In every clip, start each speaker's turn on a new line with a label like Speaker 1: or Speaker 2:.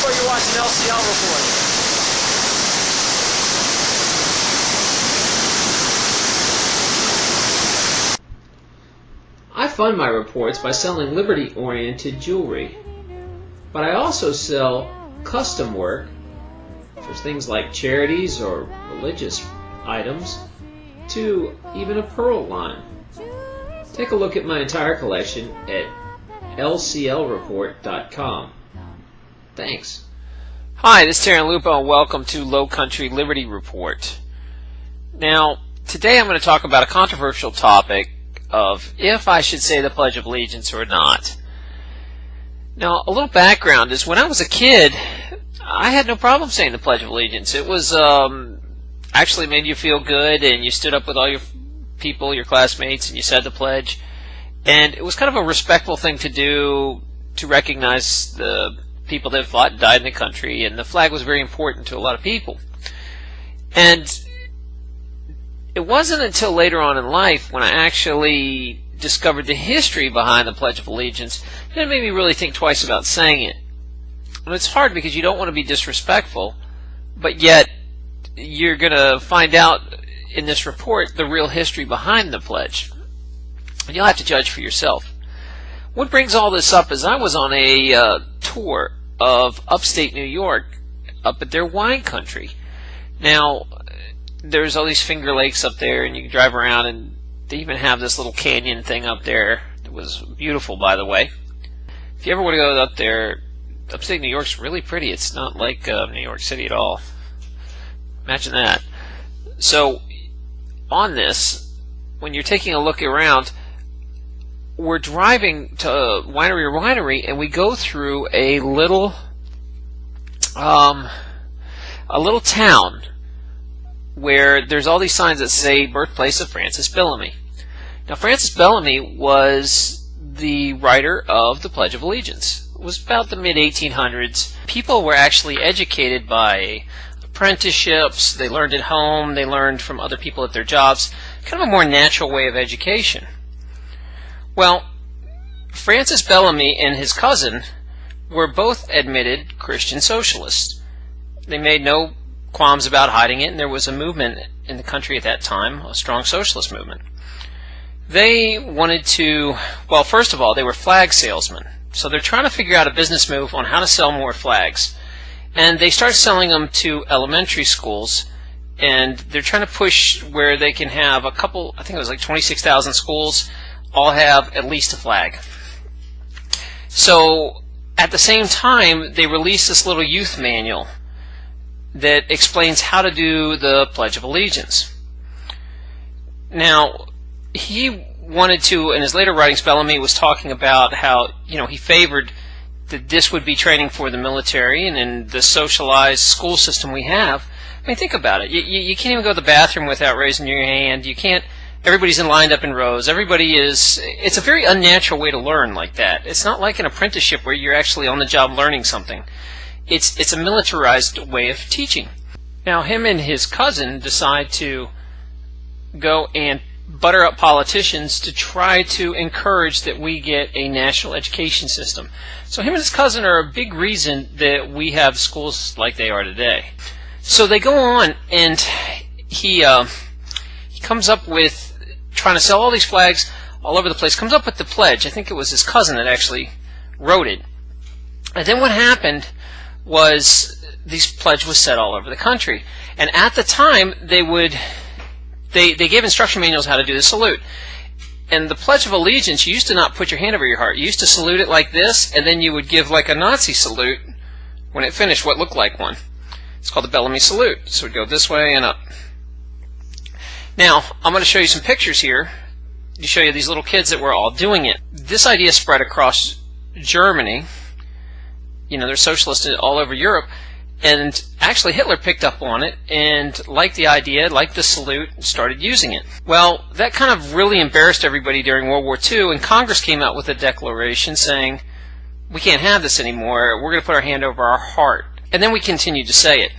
Speaker 1: or you're watching LCL Report.
Speaker 2: I fund my reports by selling liberty-oriented jewelry, but I also sell custom work for things like charities or religious items, to even a pearl line. Take a look at my entire collection at lclreport.com. Thanks.
Speaker 3: Hi, this is Terry Lupo, and welcome to Low Country Liberty Report. Now, today I'm going to talk about a controversial topic of if I should say the Pledge of Allegiance or not. Now, a little background is when I was a kid, I had no problem saying the Pledge of Allegiance. It was actually made you feel good, and you stood up with all your people, your classmates, and you said the pledge. And it was kind of a respectful thing to do to recognize the people that fought and died in the country, and the flag was very important to a lot of people. And it wasn't until later on in life when I actually discovered the history behind the Pledge of Allegiance that it made me really think twice about saying it. And it's hard because you don't want to be disrespectful, but yet you're going to find out in this report the real history behind the pledge. And you'll have to judge for yourself. What brings all this up is I was on a tour of upstate New York up at their wine country. Now, there's all these Finger Lakes up there, and you can drive around, and they even have this little canyon thing up there. It was beautiful, by the way. If you ever want to go up there, upstate New York's really pretty. It's not like New York City at all. Imagine that. So, on this, when you're taking a look around, we're driving to winery, and we go through a little town where there's all these signs that say birthplace of Francis Bellamy. Now, Francis Bellamy was the writer of the Pledge of Allegiance. It was about the mid-1800s. People were actually educated by apprenticeships. They learned at home. They learned from other people at their jobs. Kind of a more natural way of education. Well, Francis Bellamy and his cousin were both admitted Christian socialists. They made no qualms about hiding it, and there was a movement in the country at that time, a strong socialist movement. They wanted to, well, first of all, they were flag salesmen. So they're trying to figure out a business move on how to sell more flags. And they start selling them to elementary schools, and they're trying to push where they can have a couple, I think it was like 26,000 schools, all have at least a flag. So at the same time, they released this little youth manual that explains how to do the Pledge of Allegiance. Now, he wanted to, in his later writings, Bellamy was talking about how, he favored that this would be training for the military and in the socialized school system we have. I mean, think about it. You can't even go to the bathroom without raising your hand. You can't, everybody's lined up in rows. It's a very unnatural way to learn like that. It's not like an apprenticeship where you're actually on the job learning something. It's a militarized way of teaching. Now, him and his cousin decide to go and butter up politicians to try to encourage that we get a national education system. So him and his cousin are a big reason that we have schools like they are today. So they go on, and he comes up with trying to sell all these flags all over the place, comes up with the pledge. I think it was his cousin that actually wrote it. And then what happened was this pledge was set all over the country. And at the time, they gave instruction manuals how to do the salute. And the Pledge of Allegiance, you used to not put your hand over your heart. You used to salute it like this, and then you would give like a Nazi salute when it finished what looked like one. It's called the Bellamy salute. So it would go this way and up. Now, I'm going to show you some pictures here to show you these little kids that were all doing it. This idea spread across Germany. They're socialists all over Europe. And actually Hitler picked up on it and liked the idea, liked the salute, and started using it. Well, that kind of really embarrassed everybody during World War II, and Congress came out with a declaration saying, we can't have this anymore, we're going to put our hand over our heart. And then we continued to say it.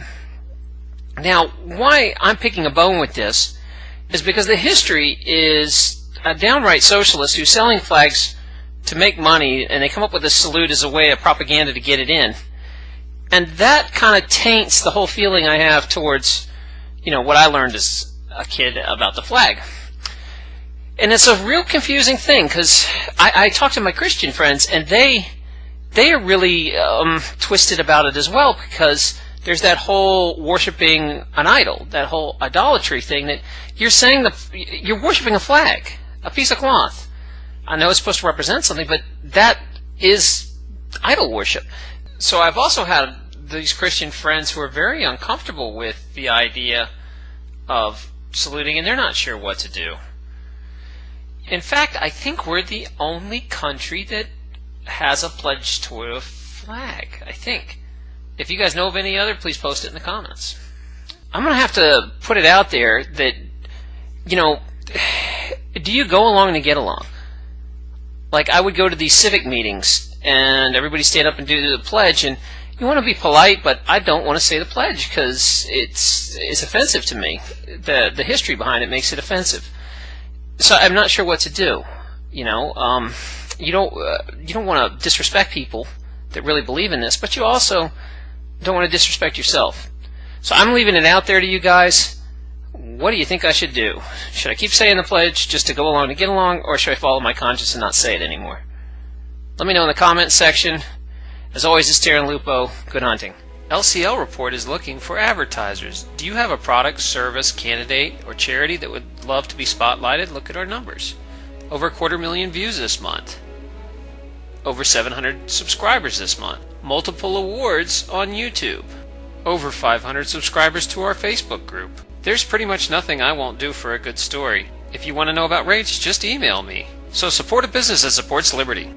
Speaker 3: Now, why I'm picking a bone with this is because the history is a downright socialist who's selling flags to make money, and they come up with this salute as a way of propaganda to get it in. And that kind of taints the whole feeling I have towards, what I learned as a kid about the flag. And it's a real confusing thing, because I talk to my Christian friends, and they are really twisted about it as well, because there's that whole worshiping an idol, that whole idolatry thing, that you're saying you're worshiping a flag, a piece of cloth. I know it's supposed to represent something, but that is idol worship. So I've also had these Christian friends who are very uncomfortable with the idea of saluting, and they're not sure what to do. In fact, I think we're the only country that has a pledge to a flag, I think. If you guys know of any other, please post it in the comments. I'm going to have to put it out there that, do you go along to get along? Like, I would go to these civic meetings, and everybody stand up and do the pledge, and you want to be polite, but I don't want to say the pledge, because it's offensive to me. The history behind it makes it offensive. So I'm not sure what to do. You don't want to disrespect people that really believe in this, but you also don't want to disrespect yourself. So I'm leaving it out there to you guys. What do you think I should do? Should I keep saying the pledge just to go along to get along, or should I follow my conscience and not say it anymore? Let me know in the comments section. As always, it's Darren Lupo. Good hunting. LCL Report is looking for advertisers. Do you have a product, service, candidate, or charity that would love to be spotlighted? Look at our numbers. Over 250,000 views this month. Over 700 subscribers this month. Multiple awards on YouTube. Over 500 subscribers to our Facebook group. There's pretty much nothing I won't do for a good story. If you want to know about rates, just email me. So support a business that supports liberty.